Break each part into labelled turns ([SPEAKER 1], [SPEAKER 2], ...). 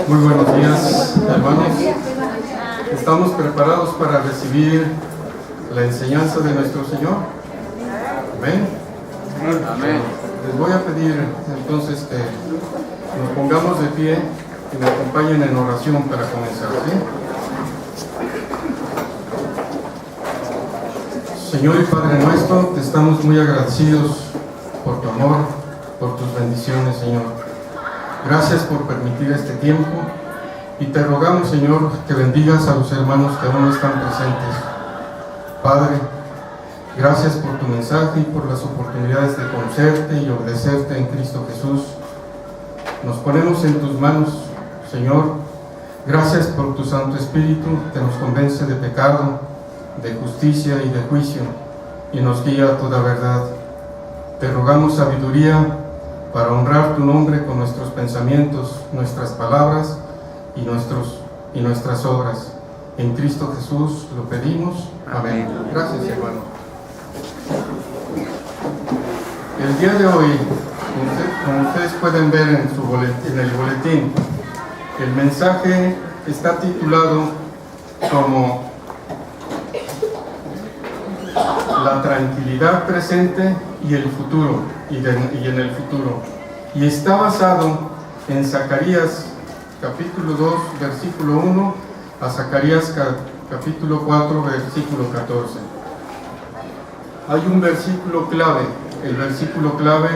[SPEAKER 1] Muy buenos días, hermanos. ¿Estamos preparados para recibir la enseñanza de nuestro Señor? Amén.
[SPEAKER 2] Amén.
[SPEAKER 1] Les voy a pedir entonces que nos pongamos de pie y me acompañen en oración para comenzar, ¿sí? Señor y Padre nuestro, te estamos muy agradecidos por tu amor, por tus bendiciones, Señor. Gracias por permitir este tiempo y te rogamos, Señor, que bendigas a los hermanos que aún están presentes. Padre, gracias por tu mensaje y por las oportunidades de conocerte y obedecerte en Cristo Jesús. Nos ponemos en tus manos, Señor. Gracias por tu Santo Espíritu que nos convence de pecado, de justicia y de juicio y nos guía a toda verdad. Te rogamos sabiduría para honrar tu nombre con nuestros pensamientos, nuestras palabras y nuestras obras. En Cristo Jesús lo pedimos. Amén. Gracias, hermano. El día de hoy, como ustedes pueden ver en el boletín, el mensaje está titulado como La tranquilidad presente y el futuro, y en el futuro. Y está basado en Zacarías capítulo 2, versículo 1 a Zacarías capítulo 4, versículo 14. Hay un versículo clave. El versículo clave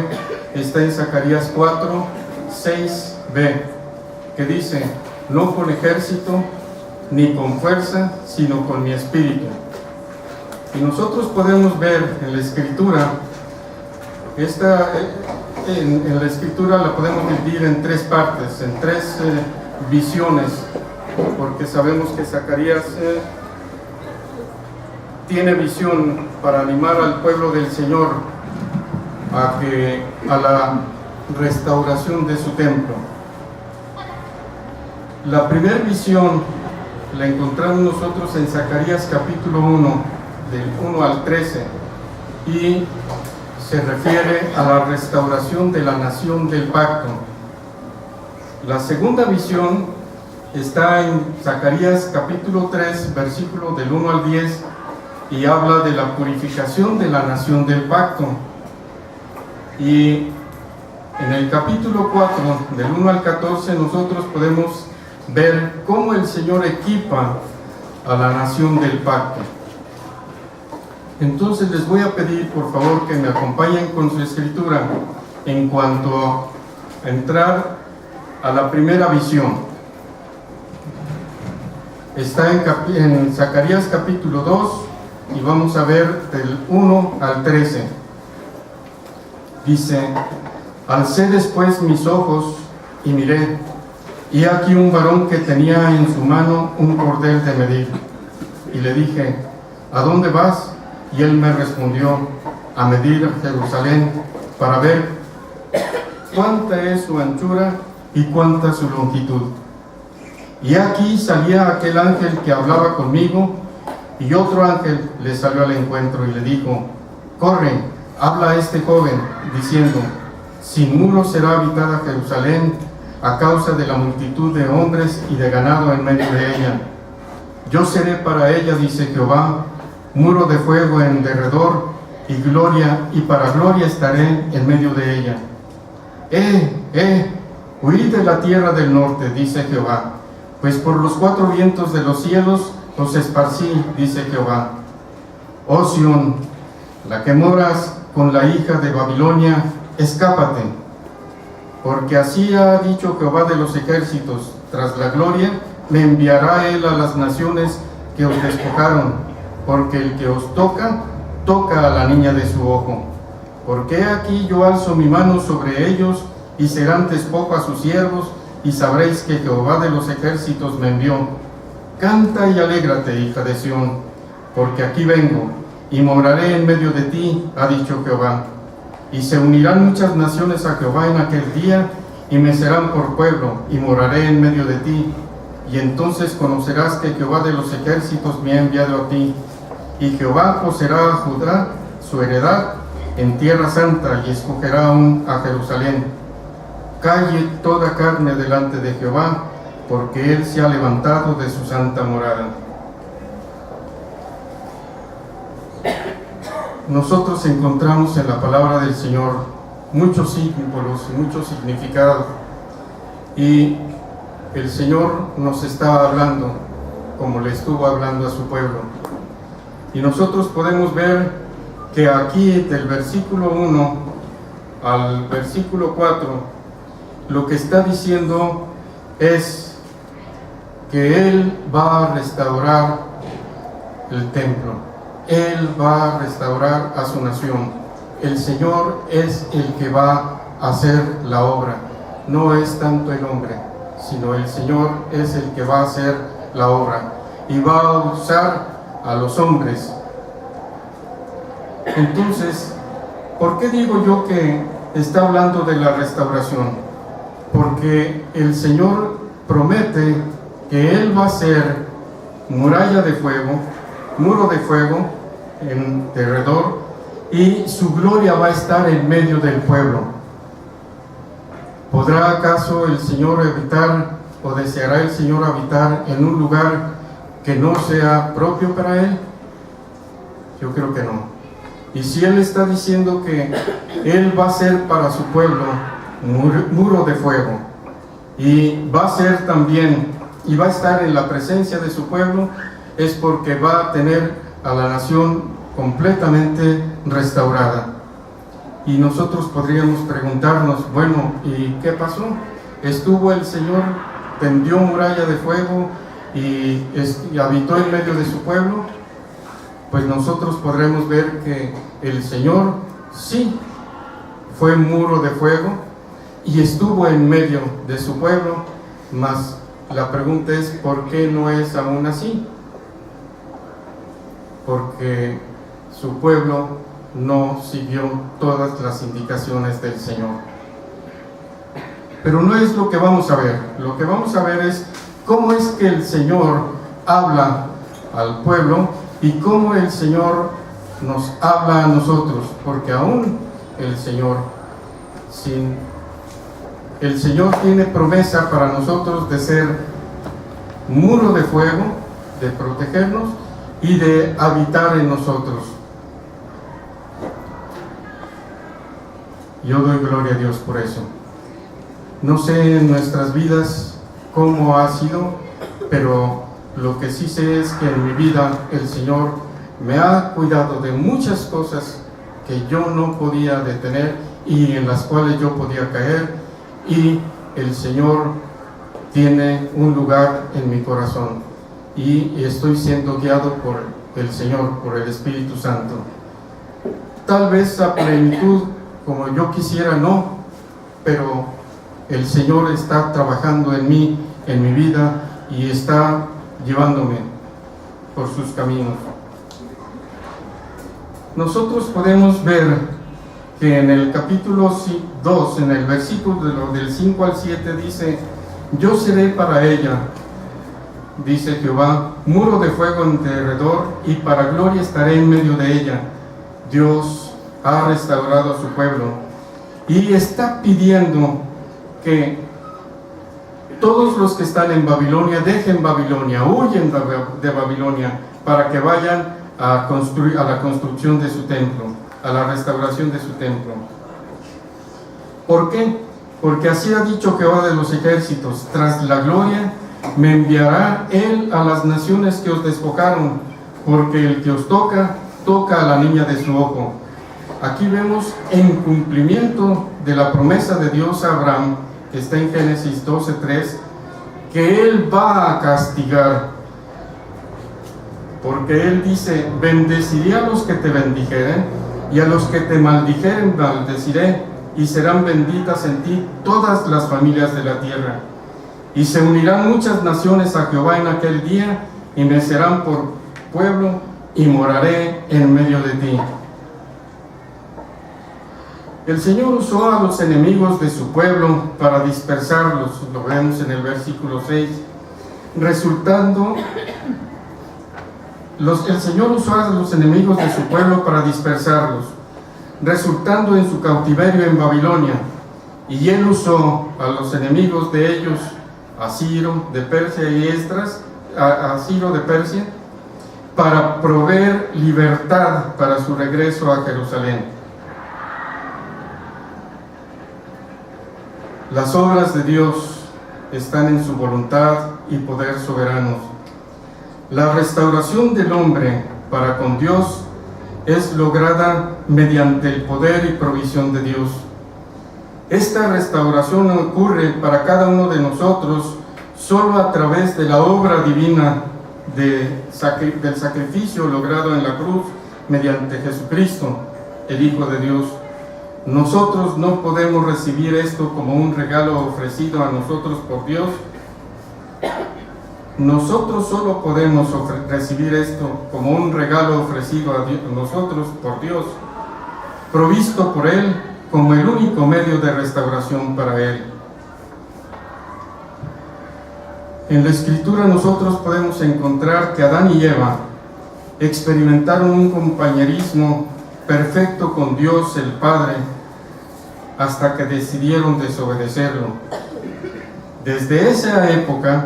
[SPEAKER 1] está en Zacarías 4, 6b, que dice: no con ejército ni con fuerza, sino con mi espíritu. Y nosotros podemos ver en la Escritura, en la Escritura la podemos dividir en tres partes, en tres visiones, porque sabemos que Zacarías tiene visión para animar al pueblo del Señor a la restauración de su templo. La primera visión la encontramos nosotros en Zacarías capítulo 1, del 1 al 13, y se refiere a la restauración de la nación del pacto. La segunda visión está en Zacarías capítulo 3, versículo del 1 al 10, y habla de la purificación de la nación del pacto. Y en el capítulo 4, del 1 al 14, nosotros podemos ver cómo el Señor equipa a la nación del pacto. Entonces les voy a pedir por favor que me acompañen con su escritura en cuanto a entrar a la primera visión. Está en Zacarías capítulo 2 y vamos a ver del 1 al 13. Dice: alcé después mis ojos y miré, y aquí un varón que tenía en su mano un cordel de medir. Y le dije: ¿a dónde vas? Y él me respondió: a medir Jerusalén, para ver cuánta es su anchura y cuánta su longitud. Y aquí salía aquel ángel que hablaba conmigo, y otro ángel le salió al encuentro y le dijo: corre, habla a este joven, diciendo: sin muros será habitada Jerusalén, a causa de la multitud de hombres y de ganado en medio de ella. Yo seré para ella, dice Jehová, muro de fuego en derredor, y para gloria estaré en medio de ella. Huid de la tierra del norte, dice Jehová, pues por los cuatro vientos de los cielos os esparcí, dice Jehová. Oh Sión, la que moras con la hija de Babilonia, escápate, porque así ha dicho Jehová de los ejércitos: tras la gloria me enviará él a las naciones que os despojaron, porque el que os toca, toca a la niña de su ojo. Porque aquí yo alzo mi mano sobre ellos, y serán despojo a sus siervos, y sabréis que Jehová de los ejércitos me envió. Canta y alégrate, hija de Sión, porque aquí vengo, y moraré en medio de ti, ha dicho Jehová. Y se unirán muchas naciones a Jehová en aquel día, y me serán por pueblo, y moraré en medio de ti. y entonces conocerás que Jehová de los ejércitos me ha enviado a ti, y Jehová poseerá a Judá su heredad en tierra santa, y escogerá aún a Jerusalén. Calle toda carne delante de Jehová, porque él se ha levantado de su santa morada. Nosotros encontramos en la palabra del Señor muchos símbolos, muchos significados, y el Señor nos está hablando como le estuvo hablando a su pueblo. Y nosotros podemos ver que aquí del versículo 1 al versículo 4, lo que está diciendo es que Él va a restaurar el templo. Él va a restaurar a su nación. El Señor es el que va a hacer la obra. No es tanto el hombre, sino el Señor es el que va a hacer la obra. Y va a usar a los hombres. Entonces, ¿por qué digo yo que está hablando de la restauración? Porque el Señor promete que Él va a ser muralla de fuego, muro de fuego en derredor, y su gloria va a estar en medio del pueblo. ¿Podrá acaso el Señor habitar, o deseará el Señor habitar en un lugar que no sea propio para Él? Yo creo que no. Y si Él está diciendo que Él va a ser para su pueblo muro de fuego, y va a ser también, y va a estar en la presencia de su pueblo, es porque va a tener a la nación completamente restaurada. Y nosotros podríamos preguntarnos, bueno, ¿y qué pasó? ¿Estuvo el Señor, tendió muralla de fuego y habitó en medio de su pueblo? Pues nosotros podremos ver que el Señor sí fue muro de fuego y estuvo en medio de su pueblo, mas la pregunta es, ¿por qué no es aún así? Porque su pueblo no siguió todas las indicaciones del Señor. Pero no es lo que vamos a ver. Lo que vamos a ver es cómo es que el Señor habla al pueblo y cómo el Señor nos habla a nosotros, porque aún el Señor tiene promesa para nosotros de ser muro de fuego, de protegernos y de habitar en nosotros. Yo doy gloria a Dios por eso. No sé en nuestras vidas cómo ha sido, pero lo que sí sé es que en mi vida el Señor me ha cuidado de muchas cosas que yo no podía detener y en las cuales yo podía caer, y el Señor tiene un lugar en mi corazón y estoy siendo guiado por el Señor, por el Espíritu Santo. Tal vez a plenitud como yo quisiera no, pero el Señor está trabajando en mí, en mi vida, y está llevándome por sus caminos. Nosotros podemos ver que en el capítulo 2, en el versículo del 5 al 7, dice: yo seré para ella, dice Jehová, muro de fuego en derredor, y para gloria estaré en medio de ella. Dios ha restaurado a su pueblo y está pidiendo que todos los que están en Babilonia dejen Babilonia, huyen de Babilonia, para que vayan a la construcción de su templo, a la restauración de su templo. ¿Por qué? Porque así ha dicho Jehová de los ejércitos: tras la gloria me enviará Él a las naciones que os despojaron, porque el que os toca, toca a la niña de su ojo. Aquí vemos en cumplimiento de la promesa de Dios a Abraham, que está en Génesis 12:3, que Él va a castigar, porque Él dice: bendeciré a los que te bendijeren, y a los que te maldijeren maldeciré, y serán benditas en ti todas las familias de la tierra. Y se unirán muchas naciones a Jehová en aquel día, y me serán por pueblo, y moraré en medio de ti. El Señor usó a los enemigos de su pueblo para dispersarlos, lo vemos en el versículo 6, resultando, el Señor usó a los enemigos de su pueblo para dispersarlos, resultando en su cautiverio en Babilonia. Y Él usó a los enemigos de ellos, a Ciro de Persia y Esdras, a Ciro de Persia, para proveer libertad para su regreso a Jerusalén. Las obras de Dios están en su voluntad y poder soberanos. La restauración del hombre para con Dios es lograda mediante el poder y provisión de Dios. Esta restauración ocurre para cada uno de nosotros solo a través de la obra divina del sacrificio logrado en la cruz mediante Jesucristo, el Hijo de Dios. Nosotros no podemos recibir esto como un regalo ofrecido a nosotros por Dios. Nosotros solo podemos recibir esto como un regalo ofrecido a nosotros por Dios, provisto por Él como el único medio de restauración para Él. En la Escritura nosotros podemos encontrar que Adán y Eva experimentaron un compañerismo perfecto con Dios el Padre hasta que decidieron desobedecerlo. Desde esa época,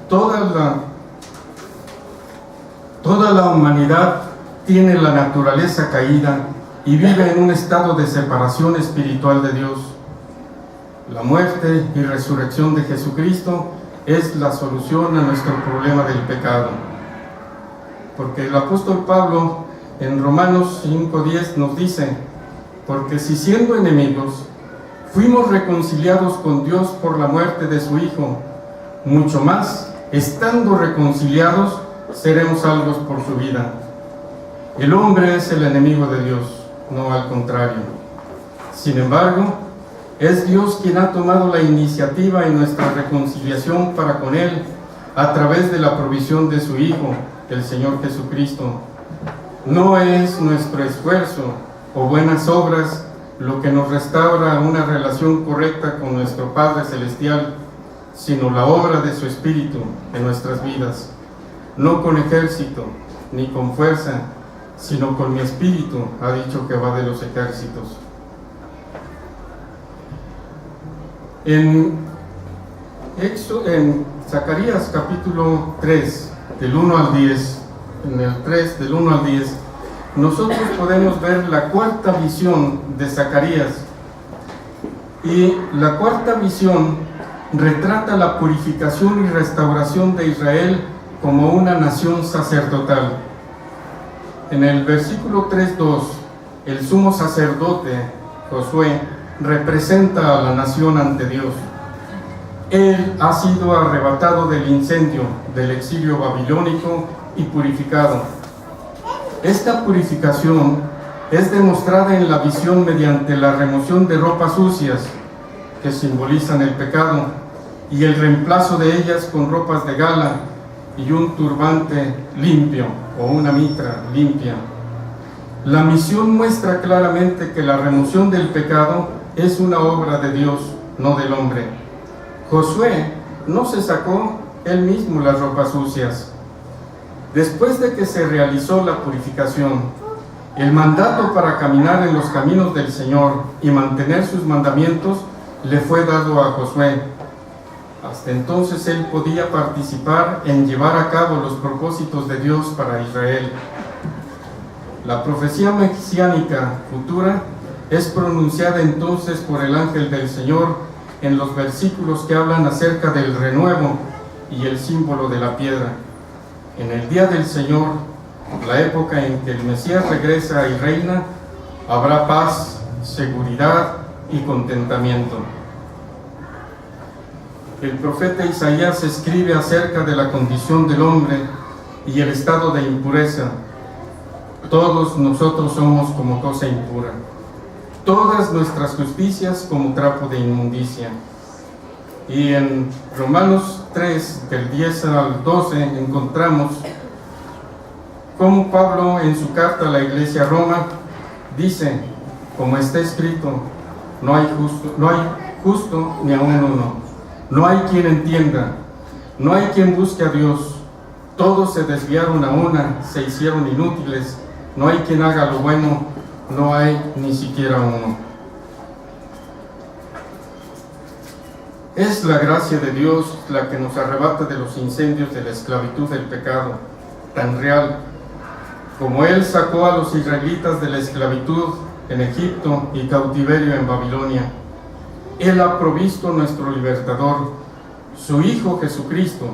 [SPEAKER 1] toda la humanidad tiene la naturaleza caída y vive en un estado de separación espiritual de Dios. La muerte y resurrección de Jesucristo es la solución a nuestro problema del pecado. Porque el apóstol Pablo en Romanos 5:10 nos dice: porque si siendo enemigos fuimos reconciliados con Dios por la muerte de su Hijo, mucho más, estando reconciliados, seremos salvos por su vida. El hombre es el enemigo de Dios, no al contrario. Sin embargo, es Dios quien ha tomado la iniciativa en nuestra reconciliación para con Él a través de la provisión de su Hijo, el Señor Jesucristo. No es nuestro esfuerzo o buenas obras lo que nos restaura una relación correcta con nuestro Padre Celestial, sino la obra de su Espíritu en nuestras vidas. No con ejército ni con fuerza, sino con mi Espíritu, ha dicho Jehová de los ejércitos. En Zacarías capítulo 3, del 1 al 10, en el 3 del 1 al 10, nosotros podemos ver la cuarta visión de Zacarías. Y la cuarta visión retrata la purificación y restauración de Israel como una nación sacerdotal. En el versículo 3:2, el sumo sacerdote Josué representa a la nación ante Dios. Él ha sido arrebatado del incendio del exilio babilónico y purificado. Esta purificación es demostrada en la visión mediante la remoción de ropas sucias que simbolizan el pecado y el reemplazo de ellas con ropas de gala y un turbante limpio o una mitra limpia. La misión muestra claramente que la remoción del pecado es una obra de Dios, no del hombre. Josué no se sacó él mismo las ropas sucias. Después de que se realizó la purificación, el mandato para caminar en los caminos del Señor y mantener sus mandamientos le fue dado a Josué. Hasta entonces él podía participar en llevar a cabo los propósitos de Dios para Israel. La profecía mesiánica futura es pronunciada entonces por el ángel del Señor en los versículos que hablan acerca del renuevo y el símbolo de la piedra. En el día del Señor, la época en que el Mesías regresa y reina, habrá paz, seguridad y contentamiento. El profeta Isaías escribe acerca de la condición del hombre y el estado de impureza. Todos nosotros somos como cosa impura, todas nuestras justicias como trapo de inmundicia. Y en Romanos 3, del 10 al 12, encontramos cómo Pablo en su carta a la iglesia a Roma dice, como está escrito, no hay justo ni aun uno, no hay quien entienda, No hay quien busque a Dios. Todos se desviaron a una, se hicieron inútiles. No hay quien haga lo bueno, no hay ni siquiera uno. Es la gracia de Dios la que nos arrebata de los incendios de la esclavitud del pecado, tan real como Él sacó a los israelitas de la esclavitud en Egipto y cautiverio en Babilonia. Él ha provisto nuestro libertador, su Hijo Jesucristo.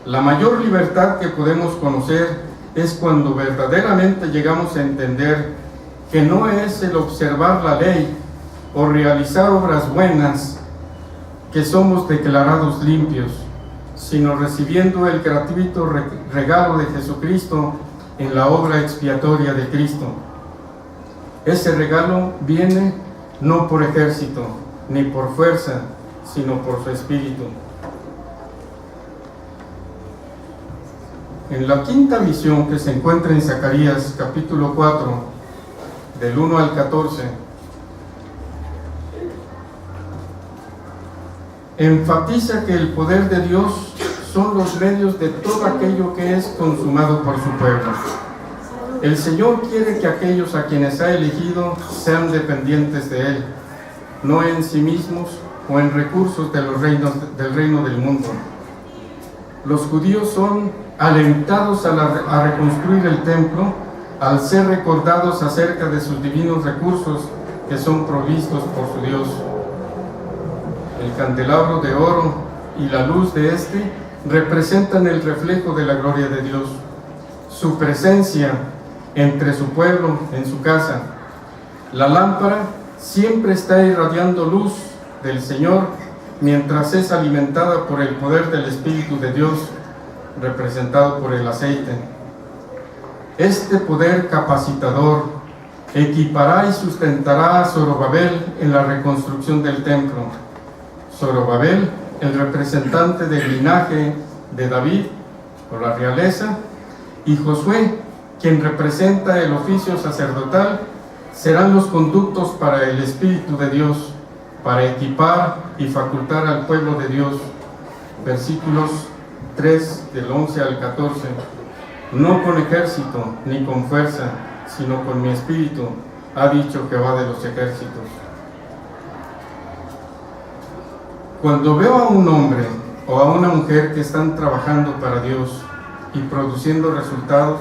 [SPEAKER 1] La mayor libertad que podemos conocer es cuando verdaderamente llegamos a entender que no es el observar la ley o realizar obras buenas que somos declarados limpios, sino recibiendo el gratuito regalo de Jesucristo en la obra expiatoria de Cristo. Ese regalo viene no por ejército, ni por fuerza, sino por su Espíritu. En la quinta misión que se encuentra en Zacarías capítulo 4, del 1 al 14, enfatiza que el poder de Dios son los medios de todo aquello que es consumado por su pueblo. El Señor quiere que aquellos a quienes ha elegido sean dependientes de Él, no en sí mismos o en recursos de los del reino del mundo. Los judíos son alentados a reconstruir el templo al ser recordados acerca de sus divinos recursos que son provistos por su Dios. El candelabro de oro y la luz de este representan el reflejo de la gloria de Dios, su presencia entre su pueblo, en su casa. La lámpara siempre está irradiando luz del Señor mientras es alimentada por el poder del Espíritu de Dios, representado por el aceite. Este poder capacitador equipará y sustentará a Zorobabel en la reconstrucción del templo. Zorobabel, el representante del linaje de David, o la realeza, y Josué, quien representa el oficio sacerdotal, serán los conductos para el Espíritu de Dios, para equipar y facultar al pueblo de Dios. Versículos 3 del 11 al 14. No con ejército ni con fuerza, sino con mi espíritu, ha dicho Jehová de los ejércitos. Cuando veo a un hombre o a una mujer que están trabajando para Dios y produciendo resultados,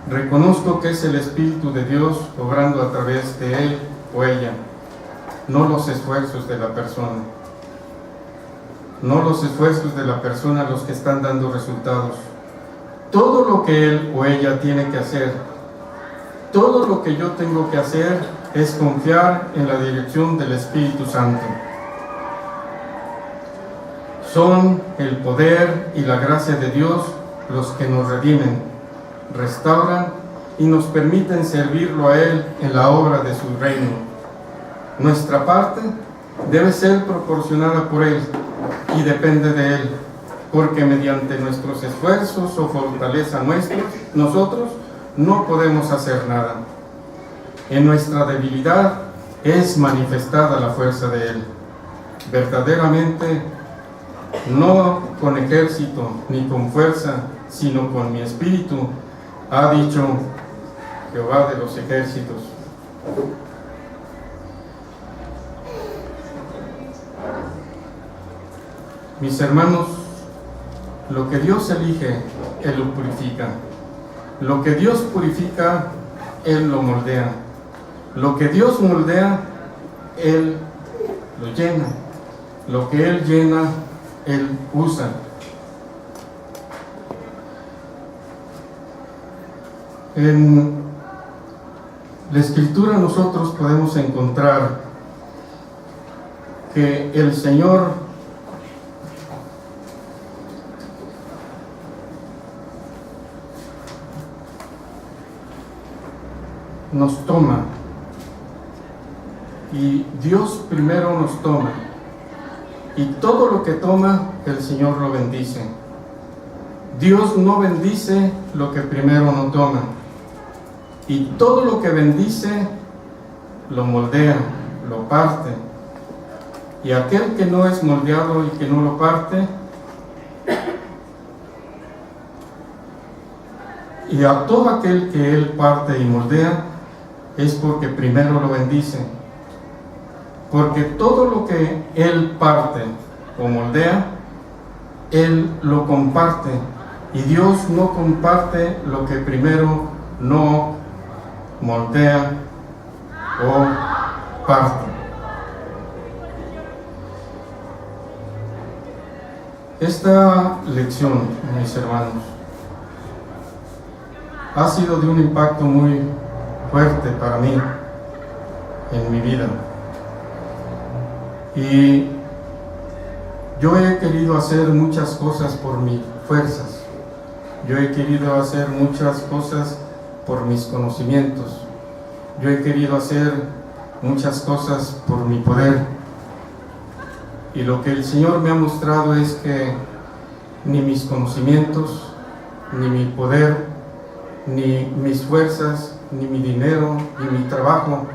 [SPEAKER 1] reconozco que es el Espíritu de Dios obrando a través de él o ella, no los esfuerzos de la persona. No los esfuerzos de la persona los que están dando resultados. Todo lo que él o ella tiene que hacer, todo lo que yo tengo que hacer es confiar en la dirección del Espíritu Santo. Son el poder y la gracia de Dios los que nos redimen, restauran y nos permiten servirlo a Él en la obra de su reino. Nuestra parte debe ser proporcionada por Él y depende de Él, porque mediante nuestros esfuerzos o fortaleza nosotros no podemos hacer nada. En nuestra debilidad es manifestada la fuerza de Él. Verdaderamente, no con ejército ni con fuerza, sino con mi espíritu, ha dicho Jehová de los ejércitos. Mis hermanos, lo que Dios elige, Él lo purifica. Lo que Dios purifica, Él lo moldea. Lo que Dios moldea, Él lo llena. Lo que Él llena, Él usa. En la Escritura nosotros podemos encontrar que el Señor nos toma, y Dios primero nos toma, y todo lo que toma el Señor lo bendice. Dios no bendice lo que primero no toma, y todo lo que bendice lo moldea, lo parte, y aquel que no es moldeado y que no lo parte Y a todo aquel que Él parte y moldea, es porque primero lo bendice. Porque todo lo que Él parte o moldea, Él lo comparte. Y Dios no comparte lo que primero no moldea o parte. Esta lección, mis hermanos, ha sido de un impacto muy fuerte para mí en mi vida. Y yo he querido hacer muchas cosas por mis fuerzas. Yo he querido hacer muchas cosas por mis conocimientos. Yo he querido hacer muchas cosas por mi poder. Y lo que el Señor me ha mostrado es que ni mis conocimientos, ni mi poder, ni mis fuerzas, ni mi dinero, ni mi trabajo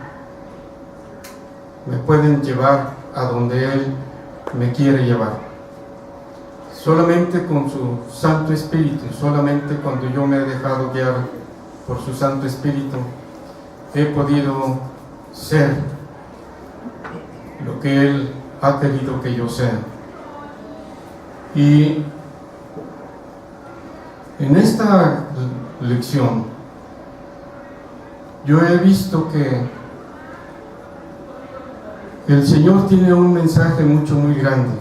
[SPEAKER 1] me pueden llevar a donde Él me quiere llevar. Solamente con su Santo Espíritu, solamente cuando yo me he dejado guiar por su Santo Espíritu, he podido ser lo que Él ha querido que yo sea. Y en esta lección yo he visto que el Señor tiene un mensaje muy grande.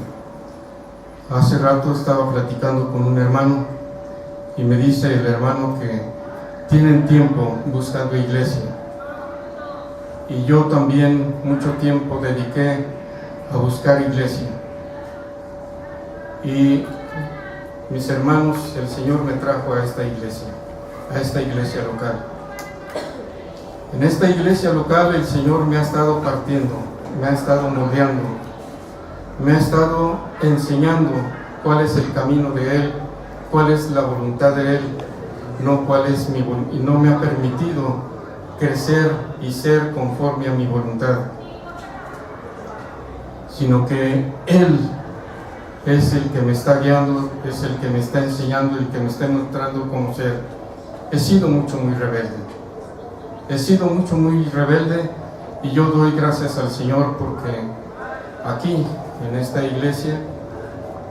[SPEAKER 1] Hace rato estaba platicando con un hermano y me dice el hermano que tienen tiempo buscando iglesia, y yo también mucho tiempo dediqué a buscar iglesia. Y mis hermanos, el Señor me trajo a esta iglesia local. En esta iglesia local el Señor me ha estado partiendo, me ha estado moldeando, me ha estado enseñando cuál es el camino de Él, cuál es la voluntad de Él, no cuál es mi voluntad, y no me ha permitido crecer y ser conforme a mi voluntad, sino que Él es el que me está guiando, es el que me está enseñando, el que me está mostrando cómo ser. He sido muy rebelde, y yo doy gracias al Señor porque aquí, en esta iglesia,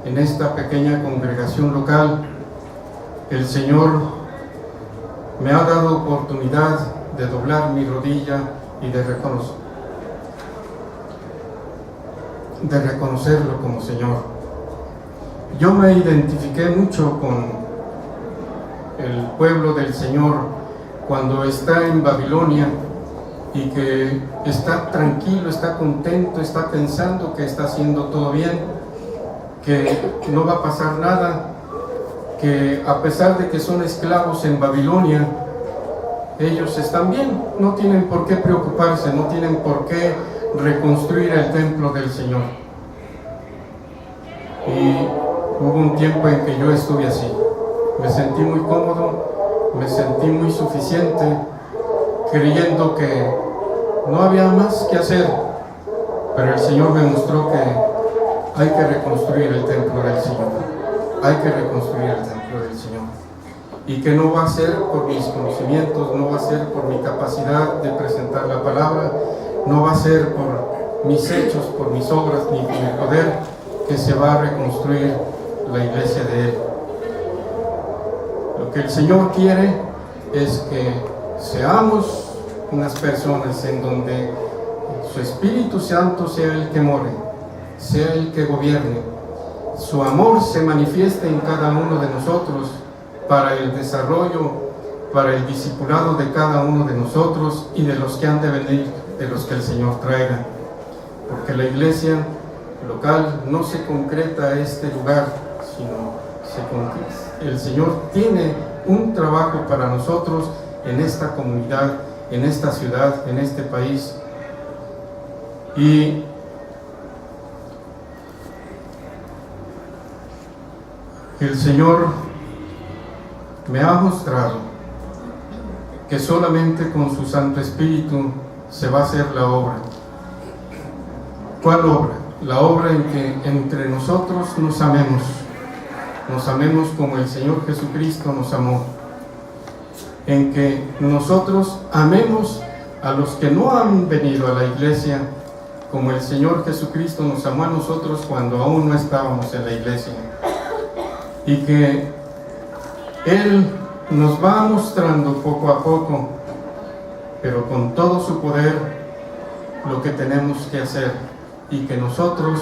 [SPEAKER 1] en esta pequeña congregación local, el Señor me ha dado oportunidad de doblar mi rodilla y de reconocerlo como Señor. Yo me identifiqué mucho con el pueblo del Señor cuando está en Babilonia y que está tranquilo, está contento, está pensando que está haciendo todo bien, que no va a pasar nada, que a pesar de que son esclavos en Babilonia, ellos están bien, no tienen por qué preocuparse, no tienen por qué reconstruir el templo del Señor. Y hubo un tiempo en que yo estuve así, me sentí muy cómodo, me sentí muy suficiente, creyendo que no había más que hacer, pero el Señor me mostró que hay que reconstruir el templo del Señor, hay que reconstruir el templo del Señor, y que no va a ser por mis conocimientos, no va a ser por mi capacidad de presentar la palabra, no va a ser por mis hechos, por mis obras, ni por mi poder, que se va a reconstruir la iglesia de Él. Lo que el Señor quiere es que seamos unas personas en donde su Espíritu Santo sea el que more, sea el que gobierne, su amor se manifieste en cada uno de nosotros para el desarrollo, para el discipulado de cada uno de nosotros y de los que han de venir, de los que el Señor traiga. Porque la iglesia local no se concreta a este lugar, sino el Señor tiene un trabajo para nosotros en esta comunidad, en esta ciudad, en este país. Y el Señor me ha mostrado que solamente con su Santo Espíritu se va a hacer la obra. ¿Cuál obra? La obra en que entre nosotros nos amemos como el Señor Jesucristo nos amó. en que nosotros amemos a los que no han venido a la iglesia, como el Señor Jesucristo nos amó a nosotros cuando aún no estábamos en la iglesia, y que Él nos va mostrando poco a poco, pero con todo su poder, lo que tenemos que hacer, y que nosotros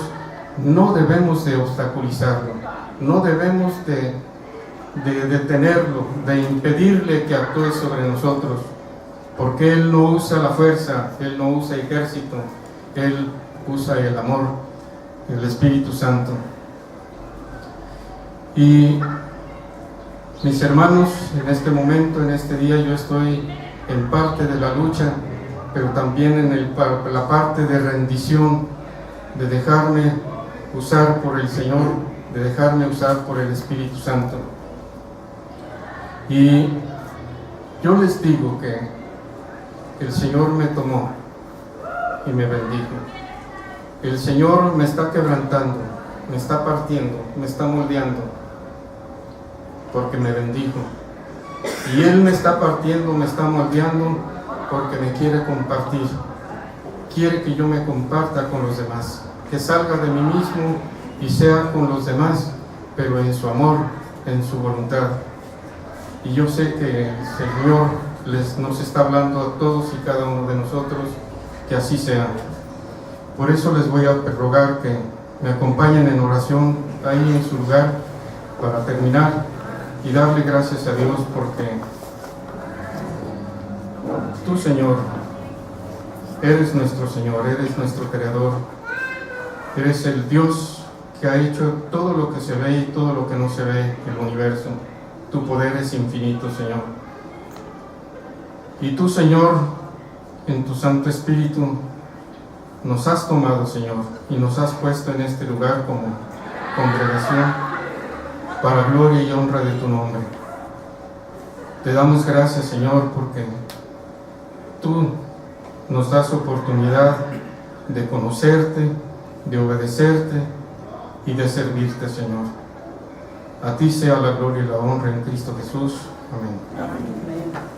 [SPEAKER 1] no debemos de obstaculizarlo, no debemos de detenerlo, de impedirle que actúe sobre nosotros, porque Él no usa la fuerza, Él no usa ejército, Él usa el amor, el Espíritu Santo. Y mis hermanos, en este momento, en este día, yo estoy en parte de la lucha, pero también en la parte de rendición, de dejarme usar por el Señor, de dejarme usar por el Espíritu Santo. Y yo les digo que el Señor me tomó y me bendijo. El Señor me está quebrantando, me está partiendo, me está moldeando, porque me bendijo. Y Él me está partiendo, me está moldeando, porque me quiere compartir. Quiere que yo me comparta con los demás, que salga de mí mismo y sea con los demás, pero en su amor, en su voluntad. Y yo sé que el Señor nos está hablando a todos y cada uno de nosotros que así sea. Por eso les voy a rogar que me acompañen en oración ahí en su lugar para terminar y darle gracias a Dios, porque tú, Señor, eres nuestro Señor, eres nuestro Creador, eres el Dios que ha hecho todo lo que se ve y todo lo que no se ve, el universo. Tu poder es infinito, Señor. Y tú, Señor, en tu Santo Espíritu, nos has tomado, Señor, y nos has puesto en este lugar como congregación para gloria y honra de tu nombre. Te damos gracias, Señor, porque tú nos das oportunidad de conocerte, de obedecerte y de servirte, Señor. A ti sea la gloria y la honra en Cristo Jesús. Amén.
[SPEAKER 2] Amén.